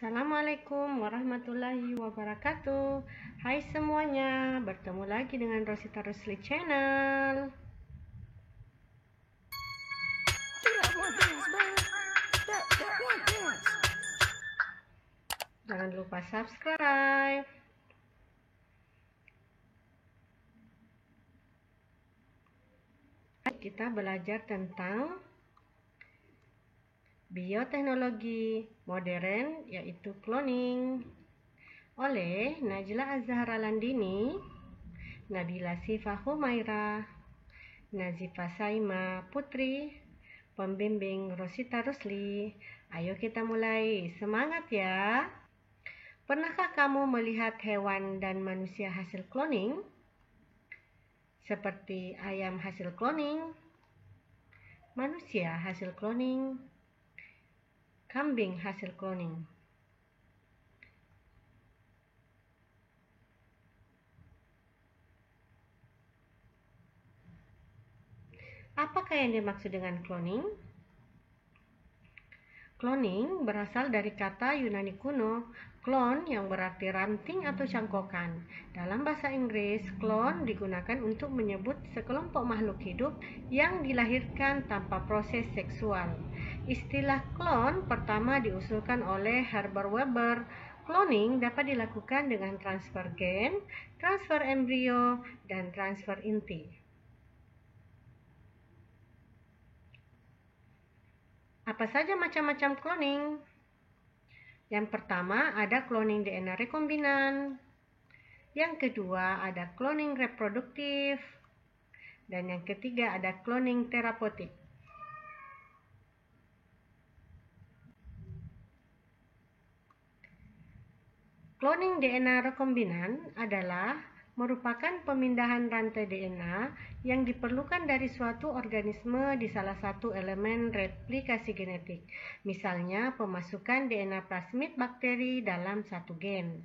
Assalamualaikum warahmatullahi wabarakatuh. Hai semuanya, bertemu lagi dengan Rosita Rusli Channel. Jangan lupa subscribe. Kita belajar tentang bioteknologi modern, yaitu cloning, oleh Najla Azhara Landini, Nabila Sifa Humaira, Nazifa Saima Putri, pembimbing Rosita Rusli. Ayo kita mulai, semangat ya! Pernahkah kamu melihat hewan dan manusia hasil cloning? Seperti ayam hasil cloning, manusia hasil cloning, kambing hasil cloning. Apakah yang dimaksud dengan cloning? Cloning berasal dari kata Yunani kuno, clone, yang berarti ranting atau cangkokan. Dalam bahasa Inggris, clone digunakan untuk menyebut sekelompok makhluk hidup yang dilahirkan tanpa proses seksual. Istilah clone pertama diusulkan oleh Herbert Weber. Cloning dapat dilakukan dengan transfer gen, transfer embrio, dan transfer inti. Apa saja macam-macam cloning? Yang pertama ada cloning DNA rekombinan. Yang kedua ada cloning reproduktif. Dan yang ketiga ada cloning terapeutik. Cloning DNA rekombinan adalah merupakan pemindahan rantai DNA yang diperlukan dari suatu organisme di salah satu elemen replikasi genetik, misalnya pemasukan DNA plasmid bakteri dalam satu gen.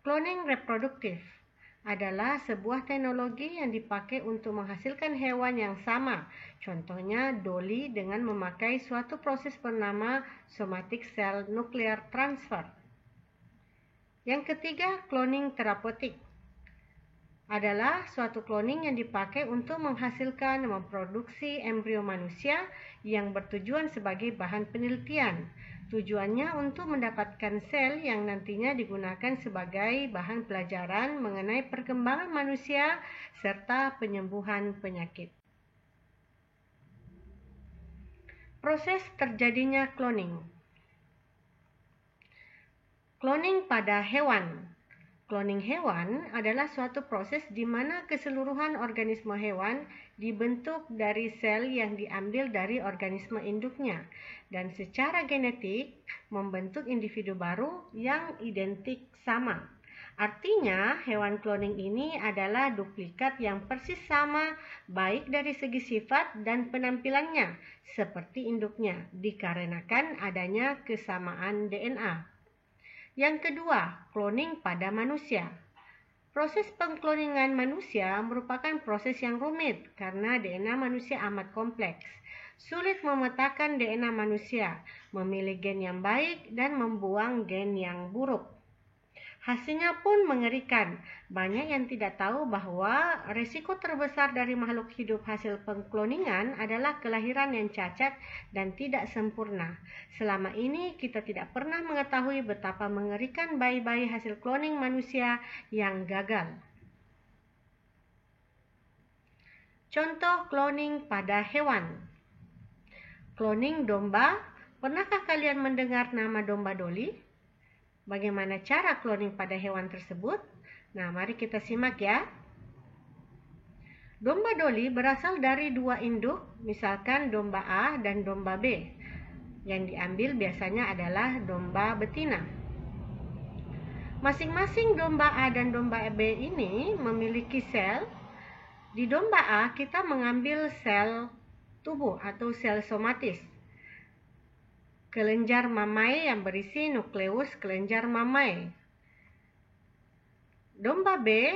Cloning reproduktif adalah sebuah teknologi yang dipakai untuk menghasilkan hewan yang sama, contohnya doli, dengan memakai suatu proses bernama somatic cell nuclear transfer. Yang ketiga, cloning terapeutik adalah suatu cloning yang dipakai untuk menghasilkan dan memproduksi embrio manusia yang bertujuan sebagai bahan penelitian. Tujuannya untuk mendapatkan sel yang nantinya digunakan sebagai bahan pelajaran mengenai perkembangan manusia serta penyembuhan penyakit. Proses terjadinya cloning. Cloning pada hewan. Cloning hewan adalah suatu proses di mana keseluruhan organisme hewan dibentuk dari sel yang diambil dari organisme induknya dan secara genetik membentuk individu baru yang identik sama. Artinya, hewan cloning ini adalah duplikat yang persis sama baik dari segi sifat dan penampilannya seperti induknya dikarenakan adanya kesamaan DNA. Yang kedua, cloning pada manusia. Proses pengkloningan manusia merupakan proses yang rumit karena DNA manusia amat kompleks. Sulit memetakan DNA manusia, memilih gen yang baik dan membuang gen yang buruk. Hasilnya pun mengerikan. Banyak yang tidak tahu bahwa risiko terbesar dari makhluk hidup hasil pengkloningan adalah kelahiran yang cacat dan tidak sempurna. Selama ini kita tidak pernah mengetahui betapa mengerikan bayi-bayi hasil cloning manusia yang gagal. Contoh cloning pada hewan. Cloning domba. Pernahkah kalian mendengar nama domba Dolly? Bagaimana cara cloning pada hewan tersebut? Nah, mari kita simak ya. Domba Dolly berasal dari dua induk, misalkan domba A dan domba B. Yang diambil biasanya adalah domba betina. Masing-masing domba A dan domba B ini memiliki sel. Di domba A kita mengambil sel tubuh atau sel somatis, kelenjar mamai yang berisi nukleus kelenjar mamai. Domba B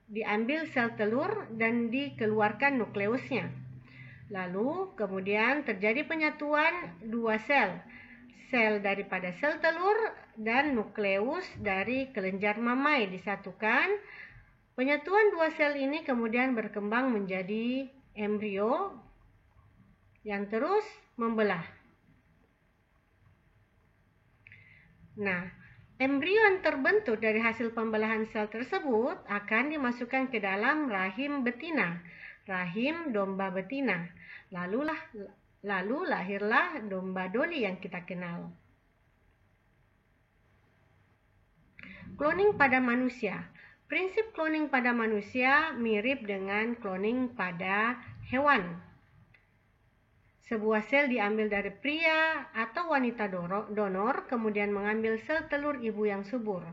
diambil sel telur dan dikeluarkan nukleusnya. Lalu kemudian terjadi penyatuan dua sel, sel daripada sel telur dan nukleus dari kelenjar mamai disatukan. Penyatuan dua sel ini kemudian berkembang menjadi embrio yang terus membelah. Nah, embrio yang terbentuk dari hasil pembelahan sel tersebut akan dimasukkan ke dalam rahim betina, rahim domba betina. Lalu lahirlah domba Dolly yang kita kenal. Cloning pada manusia. Prinsip cloning pada manusia mirip dengan cloning pada hewan. Sebuah sel diambil dari pria atau wanita donor, kemudian mengambil sel telur ibu yang subur.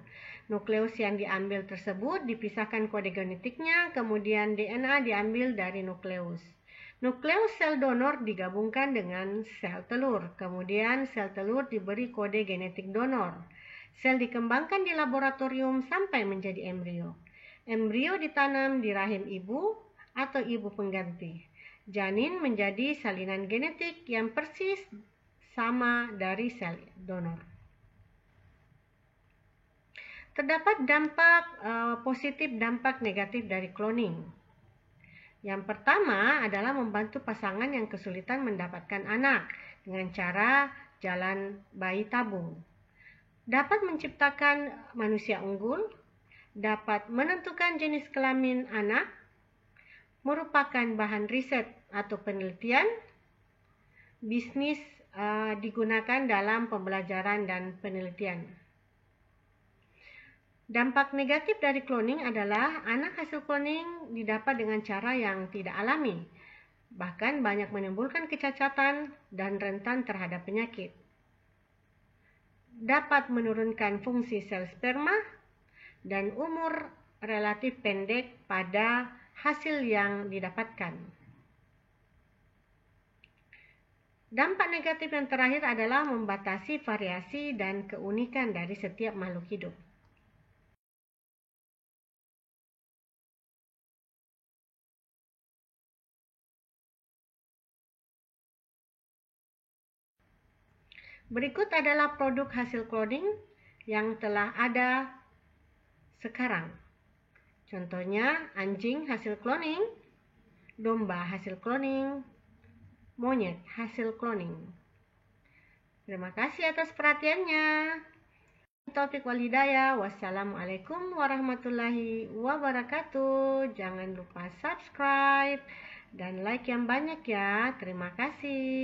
Nukleus yang diambil tersebut dipisahkan kode genetiknya, kemudian DNA diambil dari nukleus. Nukleus sel donor digabungkan dengan sel telur, kemudian sel telur diberi kode genetik donor. Sel dikembangkan di laboratorium sampai menjadi embrio. Embrio ditanam di rahim ibu atau ibu pengganti. Janin menjadi salinan genetik yang persis sama dari sel donor. Terdapat dampak positif, dampak negatif dari cloning. Yang pertama adalah membantu pasangan yang kesulitan mendapatkan anak dengan cara jalan bayi tabung. Dapat menciptakan manusia unggul, dapat menentukan jenis kelamin anak, merupakan bahan riset atau penelitian, bisnis digunakan dalam pembelajaran dan penelitian. Dampak negatif dari cloning adalah anak hasil cloning didapat dengan cara yang tidak alami, bahkan banyak menimbulkan kecacatan dan rentan terhadap penyakit. Dapat menurunkan fungsi sel sperma dan umur relatif pendek pada hasil yang didapatkan. Dampak negatif yang terakhir adalah membatasi variasi dan keunikan dari setiap makhluk hidup. Berikut adalah produk hasil cloning yang telah ada sekarang. Contohnya anjing hasil cloning, domba hasil cloning, monyet hasil cloning. Terima kasih atas perhatiannya. Taufik wal hidayah. Wassalamualaikum warahmatullahi wabarakatuh. Jangan lupa subscribe dan like yang banyak ya. Terima kasih.